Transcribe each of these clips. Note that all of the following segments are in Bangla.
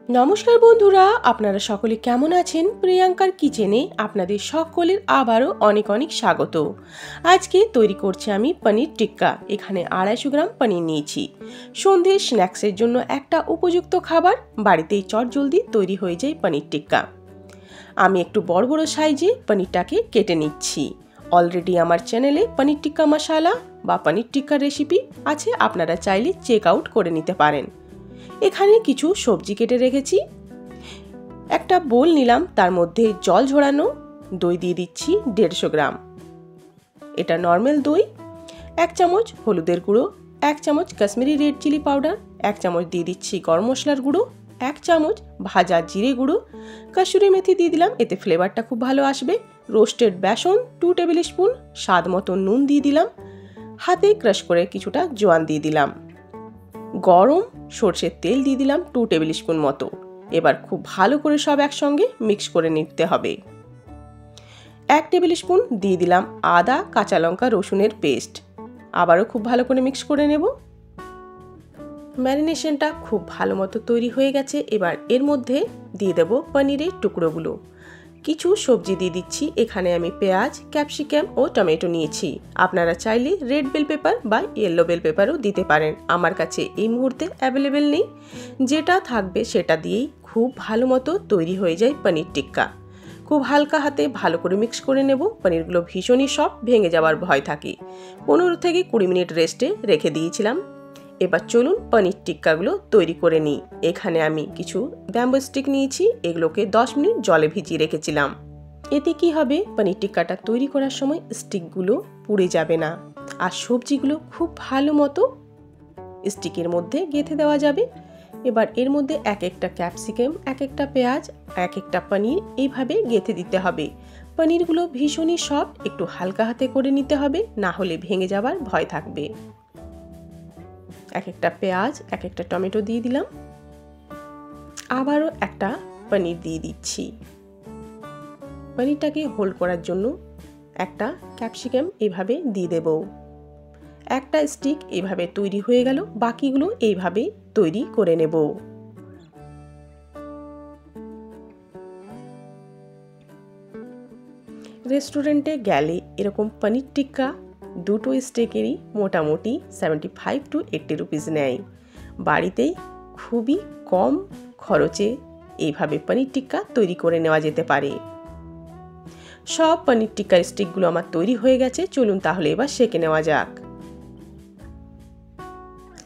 নমস্কার বন্ধুরা, আপনারা সকলে কেমন আছেন? প্রিয়াঙ্কার কিচেনে আপনাদের সকলের আবারও অনেক অনেক স্বাগত। আজকে তৈরি করছি আমি পনির টিক্কা। এখানে 250 গ্রাম পনির নিয়েছি। সন্ধ্যের স্ন্যাক্সের জন্য একটা উপযুক্ত খাবার, বাড়িতেই চটজলদি তৈরি হয়ে যায় পনির টিক্কা। আমি একটু বড় বড় সাইজে পনিরটাকে কেটে নিচ্ছি। অলরেডি আমার চ্যানেলে পনির টিক্কা মশালা বা পনির টিক্কার রেসিপি আছে, আপনারা চাইলে চেক আউট করে নিতে পারেন। এখানে কিছু সবজি কেটে রেখেছি। একটা বোল নিলাম, তার মধ্যে জল ঝরানো দই দিয়ে দিচ্ছি 150 গ্রাম। এটা নর্মাল দই। 1 চামচ হলুদের গুঁড়ো, 1 চামচ কাশ্মীরি রেড চিলি পাউডার, 1 চামচ দিয়ে দিচ্ছি গরম মশলার গুঁড়ো, 1 চামচ ভাজা জিরে গুঁড়ো, কসুরি মেথি দিয়ে দিলাম, এতে ফ্লেভারটা খুব ভালো আসবে। রোস্টেড বেসন 2 টেবিল স্পুন, স্বাদ মতো নুন দিয়ে দিলাম, হাতে ক্রাশ করে কিছুটা জোয়ান দিয়ে দিলাম, গরম সরষের তেল দিয়ে দিলাম 2 টেবিল স্পুন মতো। এবার খুব ভালো করে সব একসঙ্গে মিক্স করে নিতে হবে। 1 টেবিল স্পুন দিয়ে দিলাম আদা, কাঁচা লঙ্কা, রসুনের পেস্ট। আবারও খুব ভালো করে মিক্স করে নেব। ম্যারিনেশনটা খুব ভালো মতো তৈরি হয়ে গেছে। এবার এর মধ্যে দিয়ে দেব পনিরের টুকরোগুলো। কিছু সবজি দিয়ে দিচ্ছি। এখানে আমি পেঁয়াজ, ক্যাপসিকাম ও টমেটো নিয়েছি। আপনারা চাইলে রেড বেল পেপার বা ইয়েলো বেল পেপারও দিতে পারেন। আমার কাছে এই মুহূর্তে অ্যাভেলেবেল নেই। যেটা থাকবে সেটা দিয়েই খুব ভালো মতো তৈরি হয়ে যায় পনির টিক্কা। খুব হালকা হাতে ভালো করে মিক্স করে নেব। পনিরগুলো ভীষণই সফট, ভেঙে যাওয়ার ভয় থাকে। 15 থেকে 20 মিনিট রেস্টে রেখে দিয়েছিলাম। এবার চলুন পনির টিক্কাগুলো তৈরি করে নিই। এখানে আমি কিছু ব্যাম্বু স্টিক নিয়েছি, এগুলোকে 10 মিনিট জলে ভিজিয়ে রেখেছিলাম। এতে কি হবে, পনির টিক্কাটা তৈরি করার সময় স্টিকগুলো পুড়ে যাবে না, আর সবজিগুলো খুব ভালো মতো স্টিকের মধ্যে গেঁথে দেওয়া যাবে। এবার এর মধ্যে এক একটা ক্যাপসিকাম, এক একটা পেঁয়াজ, এক একটা পনির এইভাবে গেঁথে দিতে হবে। পনিরগুলো ভীষণই সফট, একটু হালকা হাতে করে নিতে হবে, না হলে ভেঙে যাওয়ার ভয় থাকবে। এক একটা পেঁয়াজ, এক একটা টমেটো দিয়ে দিলাম, আবারও একটা পনির দিয়ে দিচ্ছি। পনিরটাকে হোল্ড করার জন্য একটা ক্যাপসিকাম এভাবে দিয়ে দেব। একটা স্টিক এভাবে তৈরি হয়ে গেল, বাকিগুলো এইভাবে তৈরি করে নেব। রেস্টুরেন্টে গেলে এরকম পনির টিক্কা দুটো স্টেকেরই মোটামুটি 75 to 80 রুপিস নেয়। বাড়িতেই খুবই কম খরচে এইভাবে পনির টিক্কা তৈরি করে নেওয়া যেতে পারে। সব পনির টিক্কার স্টিকগুলো আমার তৈরি হয়ে গেছে। চলুন তাহলে এবার সেঁকে নেওয়া যাক।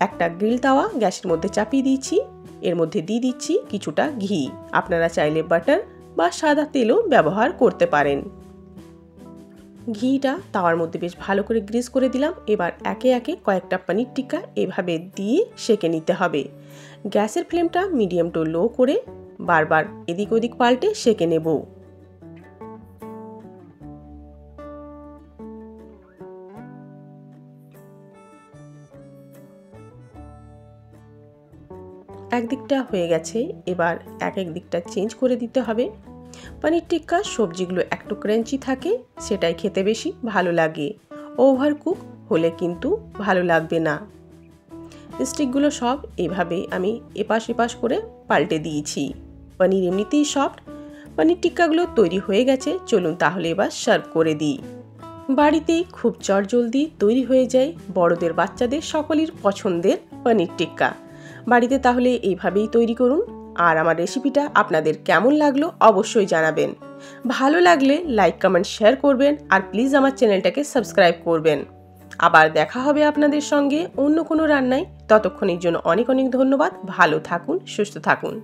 একটা গ্রিল তাওয়া গ্যাসের মধ্যে চাপিয়ে দিয়েছি। এর মধ্যে দিয়ে দিচ্ছি কিছুটা ঘি। আপনারা চাইলে বাটার বা সাদা তেলও ব্যবহার করতে পারেন। ঘিটা তাওয়ার মধ্যে বেশ ভালো করে গ্রিস করে দিলাম। এবার একে একে কয়েকটা পনির টিক্কা এভাবে দিয়ে সেঁকে নিতে হবে। গ্যাসের ফ্লেমটা মিডিয়াম টু লো করে বারবার এদিক ওদিক পাল্টে সেঁকে নেব। একদিকটা হয়ে গেছে, এবার এক এক দিকটা চেঞ্জ করে দিতে হবে। পনির টিক্কা সবজিগুলো একটু ক্রাঞ্চি থাকে, সেটাই খেতে বেশি ভালো লাগে। ওভারকুক হলে কিন্তু ভালো লাগবে না। স্টিকগুলো সব এভাবে আমি এপাশ এপাশ করে পাল্টে দিয়েছি। পনির এমনিতেই সফট। পনির টিক্কাগুলো তৈরি হয়ে গেছে। চলুন তাহলে এবার সার্ভ করে দিই। বাড়িতেই খুব চটজলদি তৈরি হয়ে যায় বড়দের বাচ্চাদের সকলের পছন্দের পনির টিক্কা। বাড়িতে তাহলে এইভাবেই তৈরি করুন। আর আমার রেসিপিটা আপনাদের কেমন লাগলো অবশ্যই জানাবেন। ভালো লাগলে লাইক, কমেন্ট, শেয়ার করবেন, আর প্লিজ আমার চ্যানেলটাকে সাবস্ক্রাইব করবেন। আবার দেখা হবে আপনাদের সঙ্গে অন্য কোনো রান্নায়। ততক্ষণের জন্য অনেক অনেক ধন্যবাদ। ভালো থাকুন, সুস্থ থাকুন।